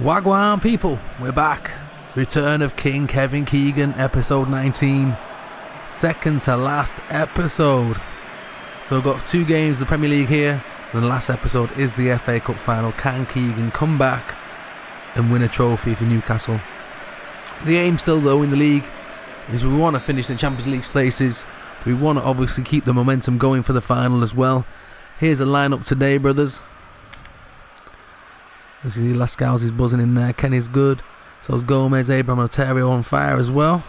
Wagwan people, we're back. Return of King Kevin Keegan, episode 19. Second to last episode. So we've got 2 games of the Premier League here. And the last episode is the FA Cup final. Can Keegan come back and win a trophy for Newcastle? The aim still though in the league is we want to finish in the Champions League places. We want to obviously keep the momentum going for the final as well. Here's the lineup today, brothers. As you see, Lascau's is buzzing in there. Kenny's good. So's Gomez, Abraham and Otero on fire as well.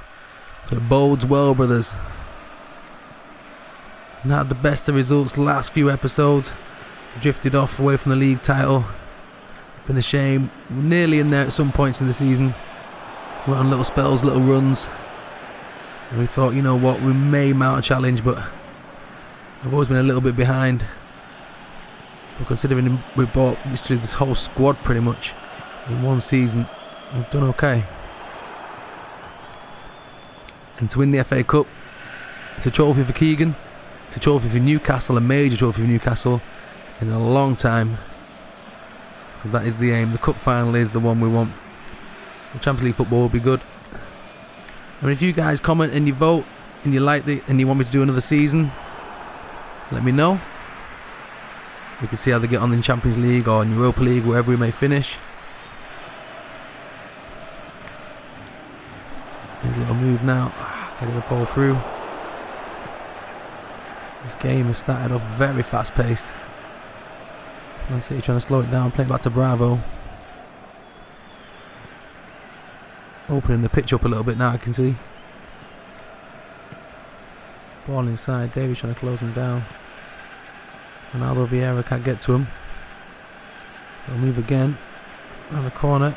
So it bodes well, brothers. Not the best of results last few episodes. Drifted off away from the league title. Been a shame. We're nearly in there at some points in the season. Went on little spells, little runs. And we thought, you know what, we may mount a challenge, but I've always been a little bit behind. But considering we bought literally this whole squad pretty much in one season, we've done okay. And to win the FA Cup, it's a trophy for Keegan, it's a trophy for Newcastle, a major trophy for Newcastle in a long time. So that is the aim. The cup final is the one we want. The Champions League football will be good. I mean, if you guys comment and you vote and you like it and you want me to do another season, let me know. We can see how they get on in Champions League or in Europa League, wherever we may finish. Here's a little move now. Getting the ball through. This game has started off very fast paced. Man City trying to slow it down, playing back to Bravo. Opening the pitch up a little bit now, I can see. Ball inside, Davies trying to close him down. Ronaldo Vieira can't get to him. They'll move again. Around the corner.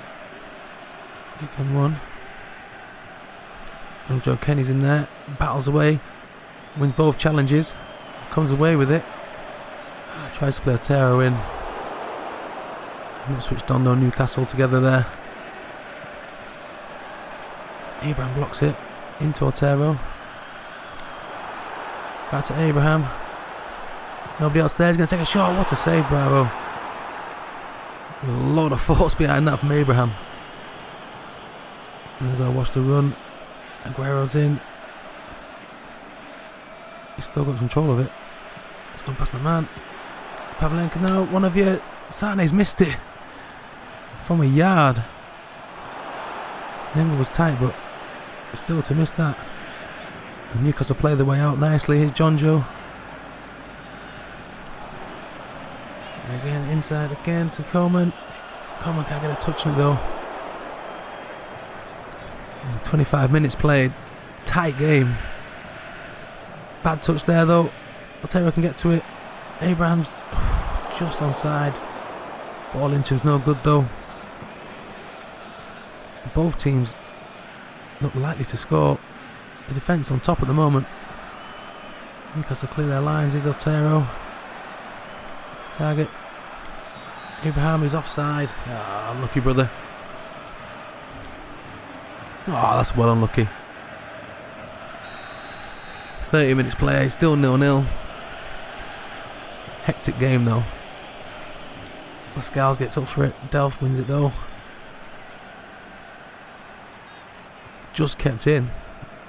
He can run. And Joe Kenny's in there. Battles away. Wins both challenges. Comes away with it. Tries to play Otero in. Not switched on though, Newcastle together there. Abraham blocks it. Into Otero. Back to Abraham. Nobody else there. He's going to take a shot. What a save, Bravo. There's a lot of force behind that from Abraham. I'm going to go watch the run. Aguero's in. He's still got control of it. It's gone past my man. Pavlenka now. One of you. Sane's missed it. From a yard. The angle was tight, but still to miss that. And Newcastle play their way out nicely. Here's John Joe. Again, inside again to Coleman. Coleman can't get a touch on it though. 25 minutes played. Tight game. Bad touch there though. I'll tell you I can get to it. Abraham's just onside. Ball into him's no good though. Both teams look likely to score. The defence on top at the moment. Newcastle clear their lines. Here's Otero. Target. Abraham is offside. Ah, unlucky, brother. Oh, that's well unlucky. 30 minutes play, still 0-0. Hectic game though. Lascaux gets up for it. Delph wins it though. Just kept in.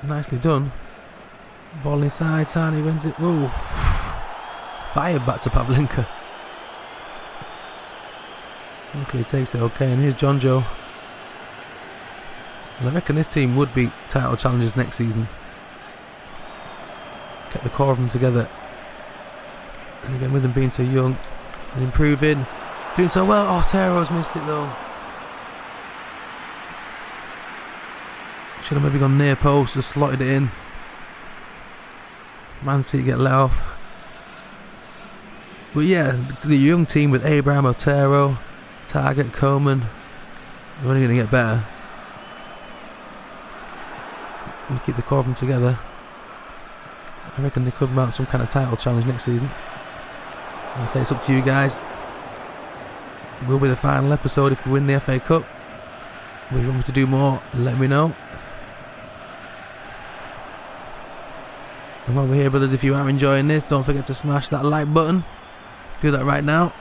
Nicely done. Ball inside. Sane wins it. Ooh. Fired back to Pavlenka. Luckily he takes it okay, and here's John Joe. And I reckon this team would be title challengers next season. Kept the core of them together. And again, with them being so young and improving, doing so well. Oh, Otero's missed it though. Should have maybe gone near post, just slotted it in. Man City get let off. But yeah, the young team with Abraham, Otero, Target, Coleman, they're only going to get better. And keep the core of them together. I reckon they could mount some kind of title challenge next season. I say it's up to you guys. It will be the final episode if we win the FA Cup. If you want me to do more, let me know. And while we're here, brothers, if you are enjoying this, don't forget to smash that like button. Do that right now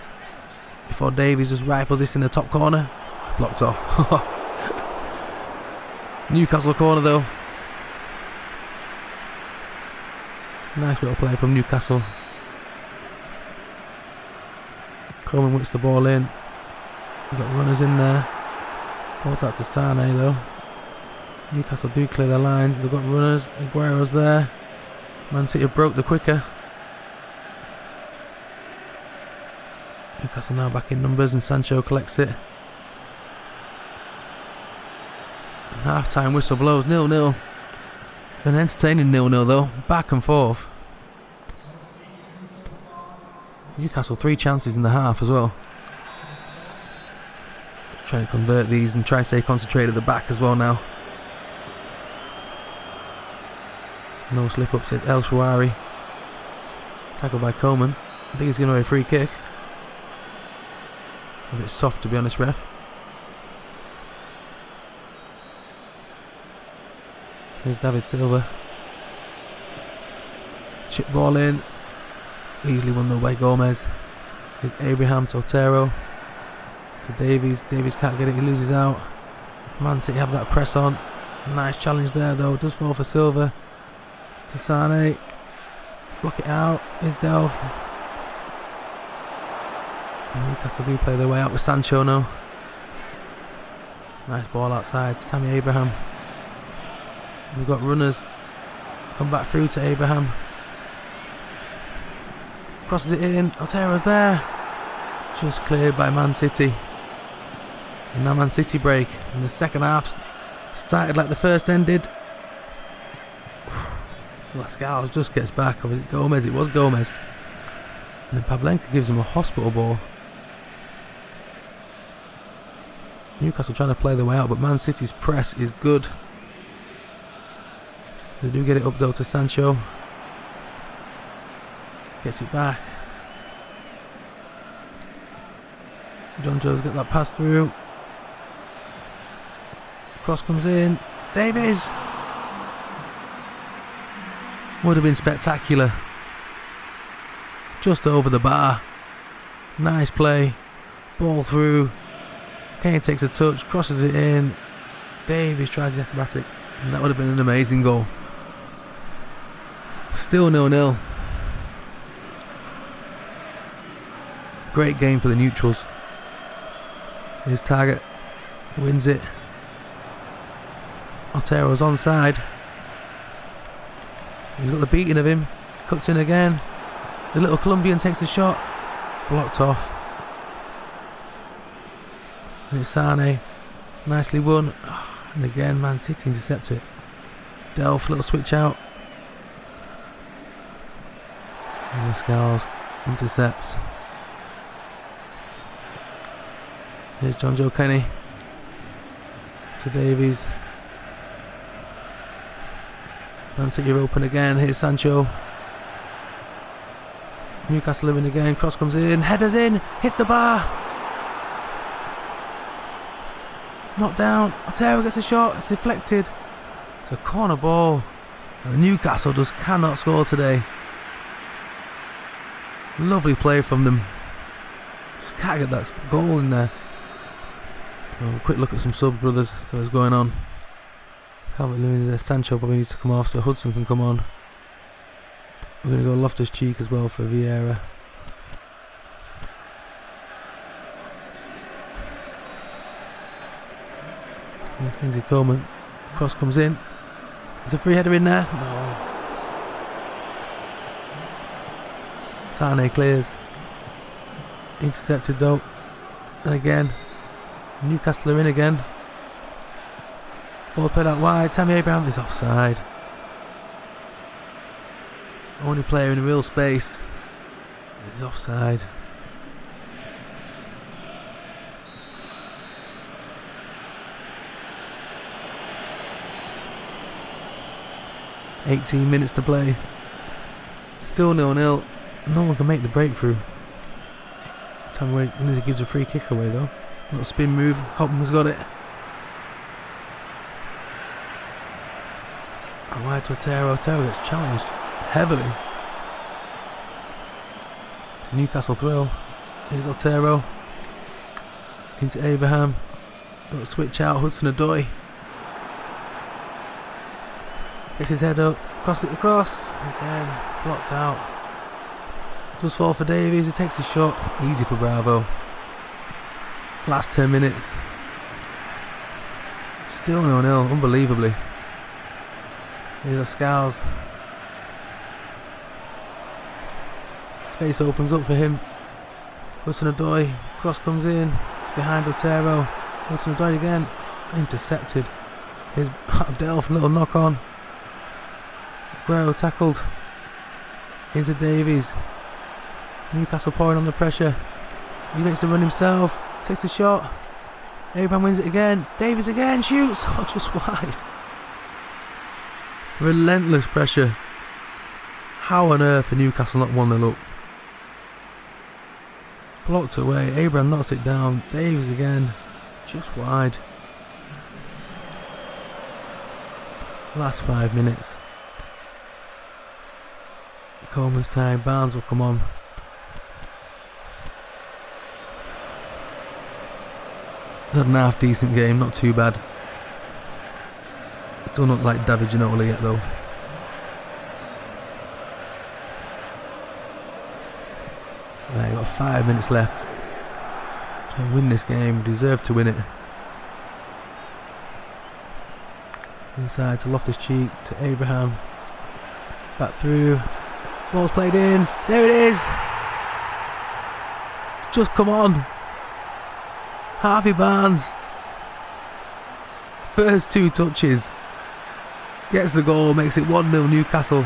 before Davies just rifles this in the top corner. blocked off. Newcastle corner though. Nice little play from Newcastle. Coleman whips the ball in. We've got runners in there. Ball out to Sane though. Newcastle do clear their lines. They've got runners. Aguero's there. Man City have broke the quicker. Newcastle now back in numbers and Sancho collects it. And half-time whistle blows 0-0. An entertaining 0-0 though. Back and forth. Newcastle 3 chances in the half as well. Try to convert these and try to stay concentrated at the back as well now. No slip ups at El Shaarawy. Tackled by Coleman. I think he's going to be a free kick. A bit soft to be honest, ref. Here's David Silva. Chip ball in. Easily won though by Gomez. Here's Abraham to Otero. To Davies. Davies can't get it, he loses out. Man City have that press on. Nice challenge there though. Does fall for Silva. To Sane. Block it out. Here's Delph. And Newcastle do play their way out with Sancho now. Nice ball outside to Tammy Abraham. We've got runners. Come back through to Abraham. Crosses it in. Otero's there. Just cleared by Man City. And now Man City break. And the second half started like the first ended. Lascaux just gets back. Or was it Gomez? It was Gomez. And then Pavlenka gives him a hospital ball. Newcastle trying to play their way out, but Man City's press is good. They do get it up though to Sancho. Gets it back. John Joe's got that pass through. Cross comes in. Davies! Would have been spectacular. Just over the bar. Nice play. Ball through. Kane takes a touch, crosses it in. Davies tries the acrobatic. And that would have been an amazing goal. Still 0-0. Great game for the neutrals. His target wins it. Otero's onside. He's got the beating of him. Cuts in again. The little Colombian takes the shot. Blocked off. And it's Sane. Nicely won. And again, Man City intercept it. Delph, little switch out. And Lascaux intercepts. Here's John Joe Kenny. To Davies. Man City are open again. Here's Sancho. Newcastle are in again. Cross comes in. Headers in. Hits the bar. Knocked down. Otero gets a shot. It's deflected. It's a corner ball. And Newcastle just cannot score today. Lovely play from them. Just can't get that goal in there. So quick look at some sub brothers. So what's going on? Calvert-Lewin, Sancho probably needs to come off so Hudson can come on. We're going to go Loftus-Cheek as well for Vieira. Here's Kingsley Coleman. Cross comes in. There's a free header in there. No. Sane clears. Intercepted though. And again. Newcastle are in again. Ball played out wide. Tammy Abraham is offside. Only player in real space is offside. "18 minutes to play. Still 0-0. No one can make the breakthrough. Tammy gives a free kick away though. Little spin move. Copman's got it. And wide to Otero. Otero gets challenged heavily. It's a Newcastle throw. Here's Otero. Into Abraham. Little switch out, Hudson-Odoi. Gets his head up, cross it across. Again, blocked out. Does fall for Davies, he takes his shot. Easy for Bravo. Last 10 minutes. Still 0-0, unbelievably. Here's a Scouse. Space opens up for him. Hudson-Odoi, cross comes in. It's behind Otero. Hudson-Odoi again. Intercepted. Here's Delph, little knock on. Aguero tackled. Into Davies. Newcastle pouring on the pressure. He makes the run himself. Takes the shot. Abraham wins it again. Davies again. Shoots. Oh, just wide. Relentless pressure. How on earth are Newcastle not 1-0 up? Blocked away. Abraham knocks it down. Davies again. Just wide. Last 5 minutes. Coleman's time. Barnes will come on. Had an half decent game, not too bad. Still not like David Ginola yet though. Right, got 5 minutes left. Try to win this game, deserve to win it. Inside to Loftus-Cheek, to Abraham. Back through. Ball's played in. There it is. It's just come on. Harvey Barnes. First 2 touches. Gets the goal, makes it 1-0 Newcastle.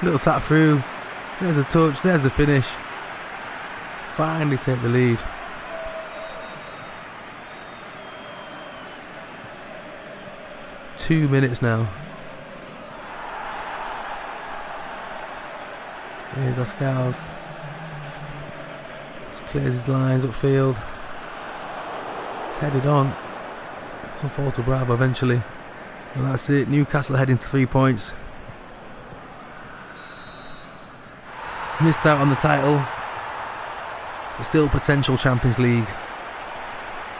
Little tap through. There's a touch, there's a finish. Finally take the lead. Two minutes now. Here's Oscars. Just clears his lines upfield. It's headed on. Can fall to Bravo eventually. And that's it. Newcastle heading to 3 points. Missed out on the title. But still potential Champions League.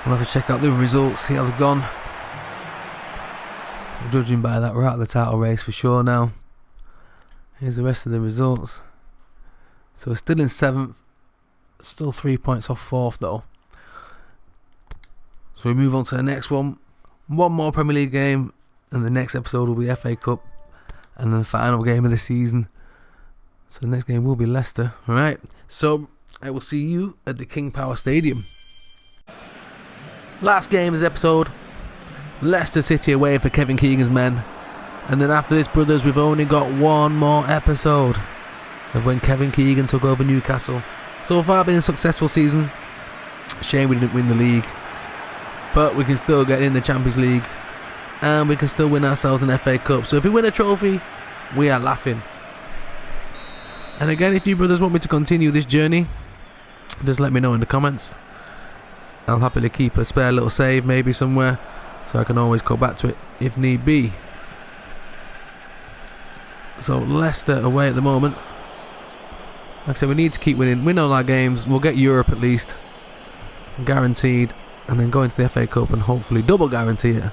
We'll have to check out the results, see how they've gone. Judging by that, we're out of the title race for sure now. Here's the rest of the results. So we're still in 7th. Still 3 points off 4th though. So we move on to the next one. One more Premier League game, and the next episode will be FA Cup, and then the final game of the season. So the next game will be Leicester. Alright, so I will see you at the King Power Stadium. Last game of this episode. Leicester City away for Kevin Keegan's men. And then after this, brothers, we've only got one more episode of when Kevin Keegan took over Newcastle. So far been a successful season. Shame we didn't win the league. But we can still get in the Champions League. And we can still win ourselves an FA Cup. So if we win a trophy, we are laughing. And again, if you brothers want me to continue this journey, just let me know in the comments. I'll happily keep a spare little save maybe somewhere, so I can always go back to it if need be. So Leicester away at the moment. Like I said, we need to keep winning. Win all our games. We'll get Europe at least. Guaranteed. And then go into the FA Cup and hopefully double guarantee it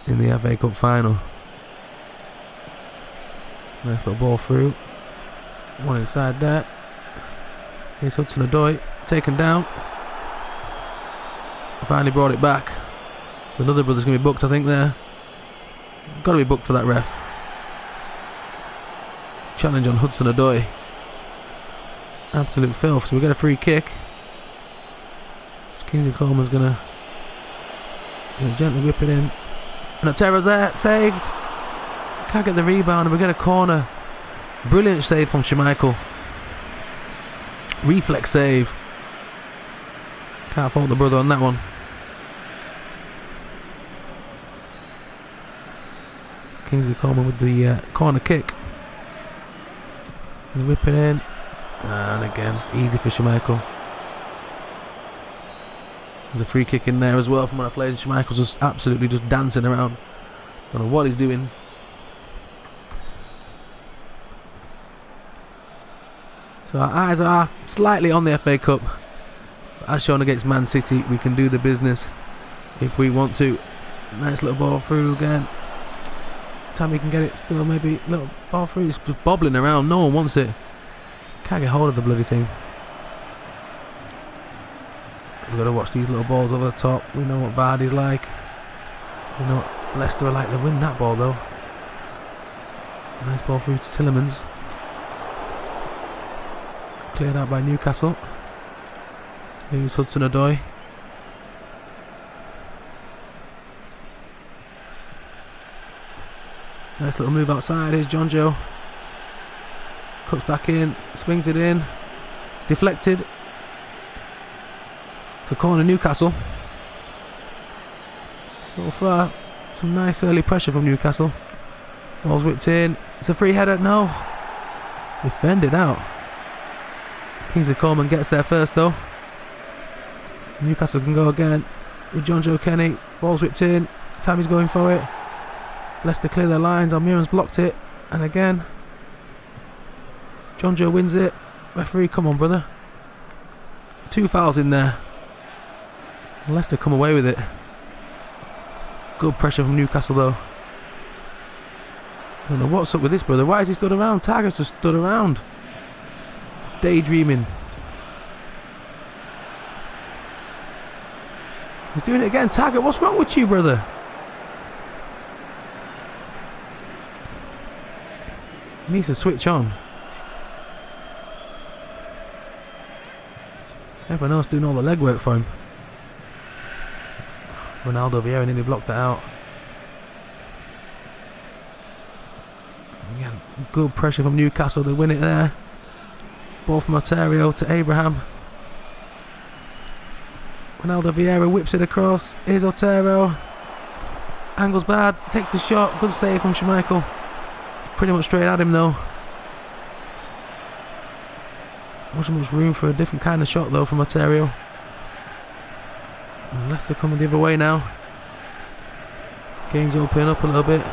in the FA Cup final. Nice little ball through. One inside there. Here's Hudson-Odoi. Taken down. Finally brought it back. So another brother's going to be booked, I think, there. Got to be booked for that ref. Challenge on Hudson-Odoi. Absolute filth. So we get a free kick. Kingsley Coleman's going to gently whip it in. And Otero's there. Saved. Can't get the rebound, and we get a corner. Brilliant save from Schmeichel. Reflex save. Can't fault the brother on that one. Kingsley Coleman with the corner kick. And whip it in. And again, it's easy for Schmeichel. There's a free kick in there as well from when I played. Schmeichel's just absolutely just dancing around. Don't know what he's doing. So our eyes are slightly on the FA Cup. As shown against Man City, we can do the business if we want to. Nice little ball through again. Time we can get it still, maybe little ball through. It's just bobbling around. No one wants it. Can't get hold of the bloody thing. We've got to watch these little balls over the top. We know what Vardy's like. We know what Leicester are like. They win that ball though. Nice ball through to Tielemans. Cleared out by Newcastle. Here's Hudson-Odoi. Nice little move outside. Here's John Joe. Cuts back in. Swings it in. It's deflected. It's a corner, Newcastle. So far, some nice early pressure from Newcastle. Ball's whipped in. It's a free header. No. Defended out. Kingsley Coleman gets there first though. Newcastle can go again with John Joe Kenny. Ball's whipped in. Tammy's going for it. Leicester clear their lines. Almiron's blocked it. And again, John Joe wins it. Referee, come on, brother. 2 fouls in there. Leicester come away with it. Good pressure from Newcastle though. I don't know what's up with this brother. Why is he stood around? Target's just stood around. Daydreaming. He's doing it again. Target, what's wrong with you, brother? He needs to switch on. Everyone else doing all the legwork for him. Ronaldo Vieira nearly blocked that out. Again, good pressure from Newcastle. They win it there. Ball from Otero to Abraham. Ronaldo Vieira whips it across. Here's Otero. Angle's bad. Takes the shot. Good save from Schmeichel. Pretty much straight at him though. Wasn't much room for a different kind of shot though from Otero. And Leicester coming the other way now. Game's opening up a little bit.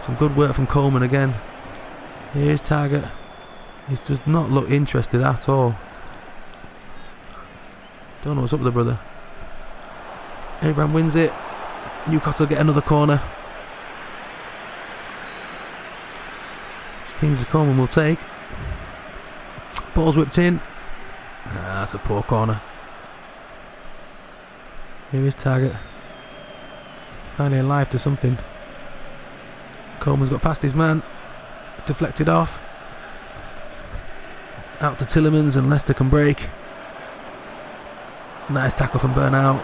Some good work from Coleman again. Here's Target. He does not look interested at all. Don't know what's up with the brother. Abraham wins it. Newcastle get another corner. Kingsley Coleman will take. Ball's whipped in. That's a poor corner. Here is Target. Finally alive to something. Coleman's got past his man. Deflected off. Out to Tielemans and Leicester can break. Nice tackle from Burnout.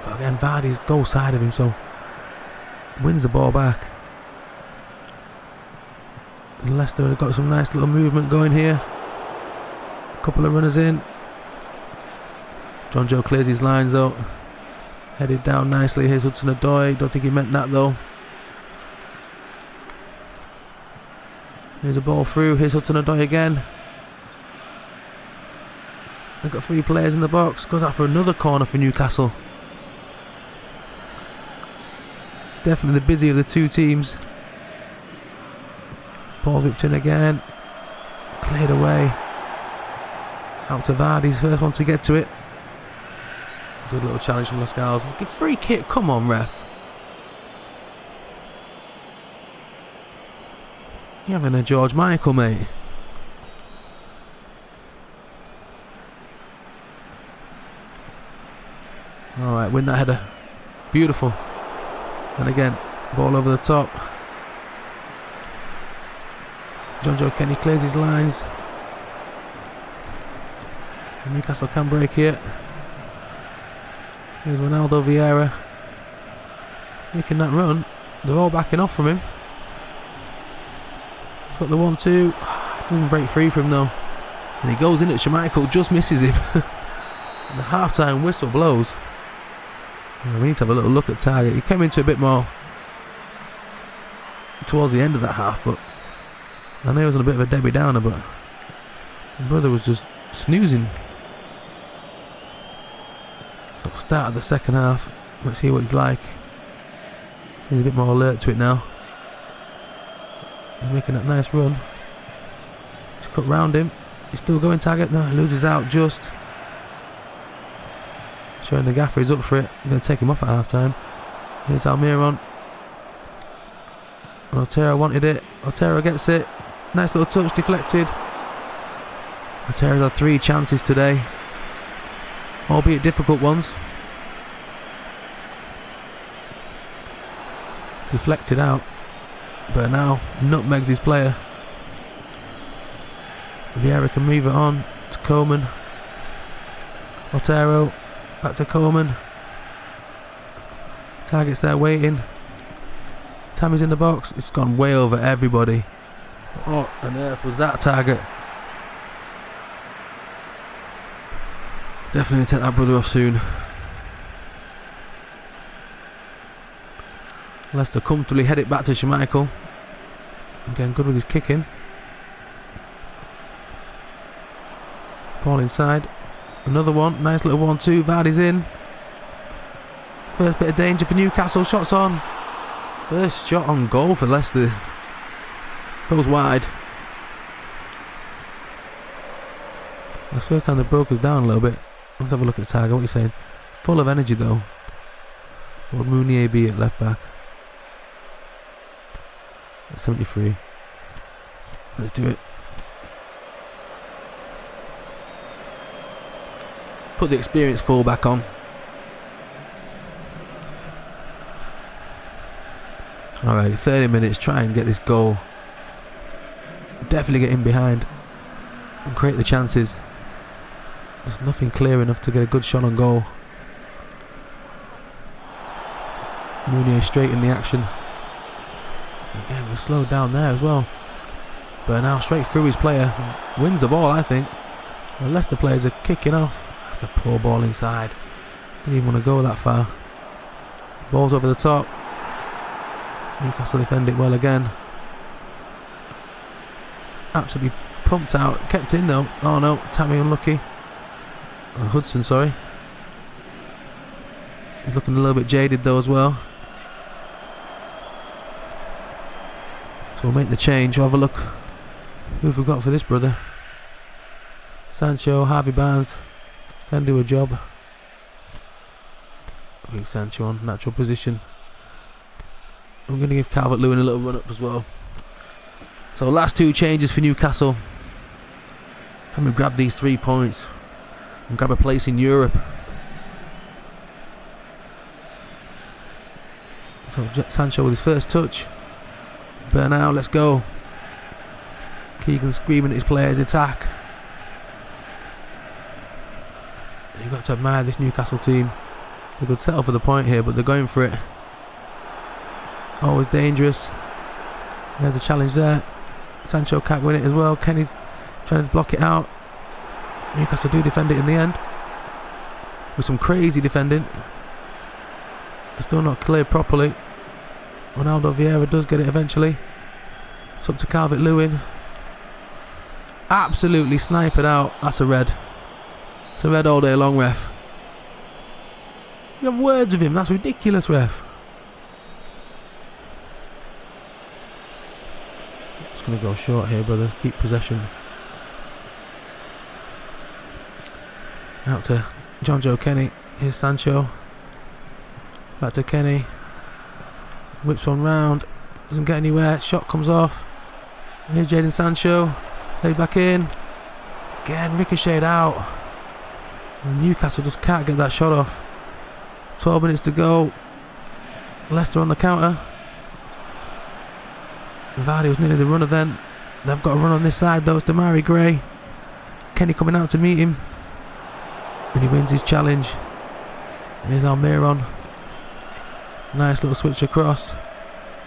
But again, Vardy's goal side of him, so wins the ball back. And Leicester have got some nice little movement going here. A couple of runners in. John Joe clears his lines though. Headed down nicely. Here's Hudson-Odoi. Don't think he meant that though. Here's a ball through. Here's Hudson-Odoi again. They've got 3 players in the box. Goes out for another corner for Newcastle. Definitely the busy of the two teams. Ball whipped in again. Cleared away. Out to Vardy's first one to get to it. Good little challenge from Lascelles. Free kick. Come on, ref. You're having a George Michael, mate. Alright, win that header. Beautiful. And again, ball over the top. John Joe Kenny clears his lines. Newcastle can break here. Here's Ronaldo Vieira making that run. They're all backing off from him. He's got the 1-2. Doesn't break free from him though. And he goes in at Schmeichel, just misses him. And the half-time whistle blows. We need to have a little look at Target. He came into a bit more towards the end of that half, but I know he was on a bit of a Debbie Downer, but my brother was just snoozing. So start of the second half. Let's see what he's like. He's a bit more alert to it now. He's making that nice run. He's cut round him. He's still going Target. No, he loses out just. Showing the gaffer he's up for it. I'm going to take him off at half time. Here's Almiron. Otero wanted it. Otero gets it. Nice little touch, deflected. Otero's had 3 chances today, albeit difficult ones. Deflected out, but now nutmegs his player. Vieira can move it on to Coleman. Otero back to Coleman. Target's there waiting. Tammy's in the box. It's gone way over everybody. What on earth was that target? Definitely take that brother off soon. Leicester comfortably head it back to Schmeichel. Again, good with his kicking. Ball inside. Another one. Nice little 1-2. Vardy's in. First bit of danger for Newcastle. Shots on. First shot on goal for Leicester. Goes wide. That's the first time they broke us down a little bit. Let's have a look at Tiger. What are you saying? Full of energy though. What would Mounier be at left back? At 73. Let's do it. Put the experienced full back on. Alright, 30 minutes. Try and get this goal. Definitely get in behind and create the chances. There's nothing clear enough to get a good shot on goal. Mounier straight in the action. Again, we're slowed down there as well. But now straight through his player. Wins the ball, I think. The Leicester players are kicking off. That's a poor ball inside. Didn't even want to go that far. Ball's over the top. Newcastle defend it well again. Absolutely pumped out. Kept in though. Oh no, Tammy unlucky. Hudson, sorry. He's looking a little bit jaded though as well. So we'll make the change. We'll have a look who have we got for this brother. Sancho, Harvey Barnes can do a job. Bring Sancho on natural position. I'm going to give Calvert-Lewin a little run up as well. So last 2 changes for Newcastle. Can we grab these 3 points and grab a place in Europe? So Sancho with his first touch. Bernal, let's go. Keegan screaming at his players, attack. You've got to admire this Newcastle team. They could settle for the point here, but they're going for it. Always dangerous. There's a challenge there. Sancho can't win it as well. Kenny's trying to block it out. Newcastle do defend it in the end with some crazy defending. It's still not cleared properly. Ronaldo Vieira does get it eventually. It's up to Calvert-Lewin. Absolutely sniped out. That's a red. It's a red all day long, ref. You have words with him. That's ridiculous, ref. Just going to go short here, brother. Keep possession. Out to John Joe Kenny. Here's Sancho. Back to Kenny. Whips one round. Doesn't get anywhere. Shot comes off. Here's Jadon Sancho. Laid back in. Again, ricocheted out. And Newcastle just can't get that shot off. 12 minutes to go. Leicester on the counter. Vardy was nearly the runner then. They've got a run on this side though. It's Damari Gray. Kenny coming out to meet him. And he wins his challenge. Here's Almiron. Nice little switch across.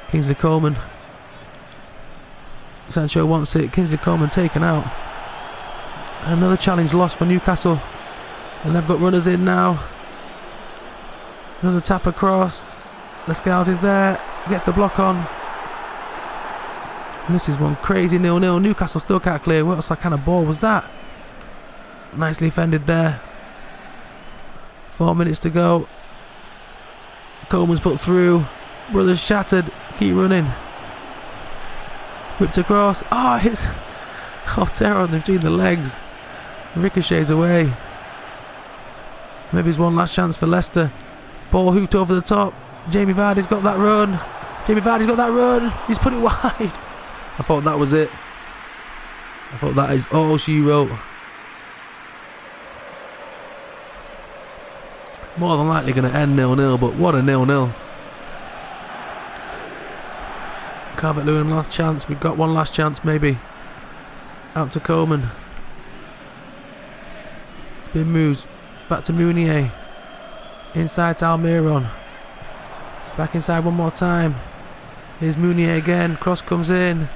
Kingsley Coleman. Sancho wants it. Kingsley Coleman taken out. Another challenge lost for Newcastle. And they've got runners in now. Another tap across. Lascelles is there. Gets the block on. And this is one crazy 0-0. Newcastle still can't clear. What kind of ball was that? Nicely fended there. 4 minutes to go. Coleman's put through. Brothers shattered. Keep running. Whipped across. Oh, it's Otero between the legs. Ricochets away. Maybe it's one last chance for Leicester. Ball hooked over the top. Jamie Vardy's got that run. He's put it wide. I thought that was it. I thought that is all she wrote. More than likely going to end 0-0, but what a 0-0. Calvert-Lewin, last chance. We've got one last chance, maybe. Out to Coleman. Spin moves. Back to Mounier. Inside to Almiron. Back inside one more time. Here's Mounier again. Cross comes in.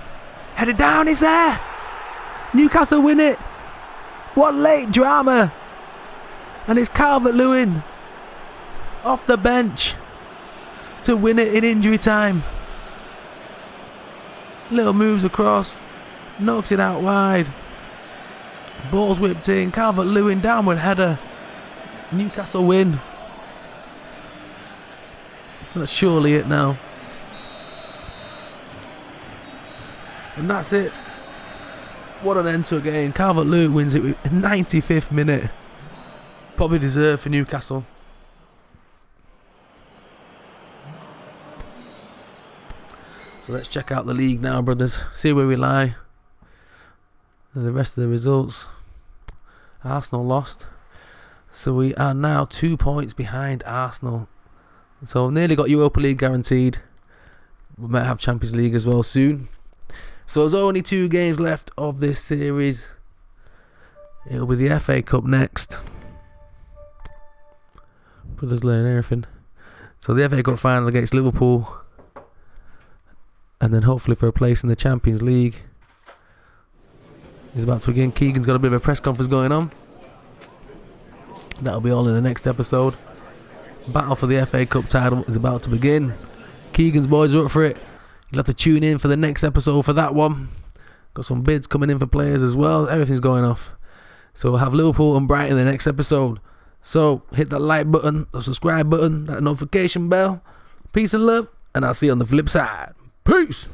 Headed down, it's there! Newcastle win it! What late drama! And it's Calvert-Lewin off the bench to win it in injury time. Little moves across, knocks it out wide. Ball's whipped in, Calvert-Lewin downward header. Newcastle win. That's surely it now. And that's it. What an end to a game. Calvert-Lewin wins it with 95th minute. Probably deserved for Newcastle. So let's check out the league now, brothers. See where we lie. And the rest of the results. Arsenal lost. So we are now 2 points behind Arsenal. So nearly got Europa League guaranteed. We might have Champions League as well soon. So there's only 2 games left of this series. It'll be the FA Cup next. Brothers learn everything. So the FA Cup final against Liverpool. And then hopefully for a place in the Champions League. He's about to begin. Keegan's got a bit of a press conference going on. That'll be all in the next episode. Battle for the FA Cup title is about to begin. Keegan's boys are up for it. You'll have to tune in for the next episode for that one. Got some bids coming in for players as well. Everything's going off. So we'll have Liverpool and Brighton in the next episode. So hit that like button, the subscribe button, that notification bell. Peace and love, and I'll see you on the flip side. Peace.